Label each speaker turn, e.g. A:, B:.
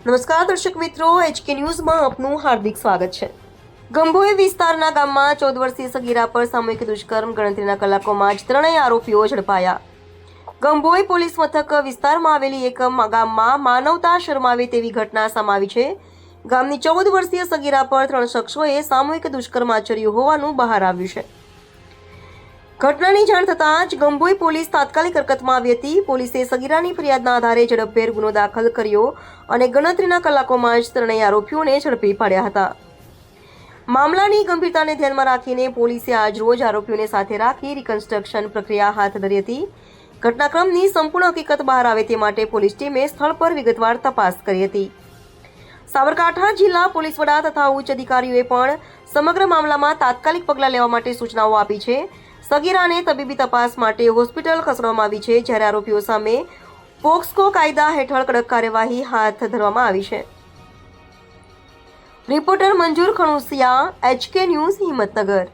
A: નમસ્કાર દર્શક મિત્રો, HK ન્યૂઝમાં આપનું હાર્દિક સ્વાગત છે। ગંભોઈ વિસ્તારના ગામમાં 14 વર્ષીય સગીરા પર સામૂહિક દુષ્કર્મ, ગણતરીના કલાકોમાં જ ત્રણેય આરોપીઓ ઝડપાયા। ગંભોઈ પોલીસ મથક વિસ્તારમાં આવેલી એક ગામમાં માનવતા શરમાવે તેવી ઘટના સામે આવી છે। ગામની 14 વર્ષીય સગીરા પર 3 શખ્સોએ સામૂહિક દુષ્કર્મ આચર્યું હોવાનું બહાર આવ્યું છે। ઘટનાની જાણ થતાં જ ગંભોઈ પોલીસ તાત્કાલિક હરકતમાં આવી હતી। પોલીસે સગીરાની ફરિયાદના આધારે ઝડપભેર ગુનો દાખલ કર્યો અને ગણતરીના કલાકોમાં જ ત્રણેય આરોપીઓને ઝડપી પાડ્યા હતા। મામલાની ગંભીરતાને ધ્યાનમાં રાખીને પોલીસે આજરોજ આરોપીઓને સાથે રાખી રિકન્સ્ટ્રક્શન પ્રક્રિયા હાથ ધરી હતી। ઘટનાક્રમની સંપૂર્ણ હકીકત બહાર આવે તે માટે પોલીસ ટીમે સ્થળ પર વિગતવાર તપાસ કરી હતી। સાબરકાંઠા જિલ્લા પોલીસ વડા તથા ઉચ્ચ અધિકારીઓએ પણ સમગ્ર મામલામાં તાત્કાલિક પગલાં લેવા માટે સૂચનાઓ આપી છે। સગીરાને તબીબી તપાસ માટે હોસ્પિટલ ખસેડવામાં આવી છે, જ્યારે આરોપીઓ સામે પોક્સકો કાયદા હેઠળ કડક કાર્યવાહી હાથ ધરવામાં આવી છે। રિપોર્ટર મંજૂર ખણુસિયા, HK ન્યૂઝ, હિંમતનગર।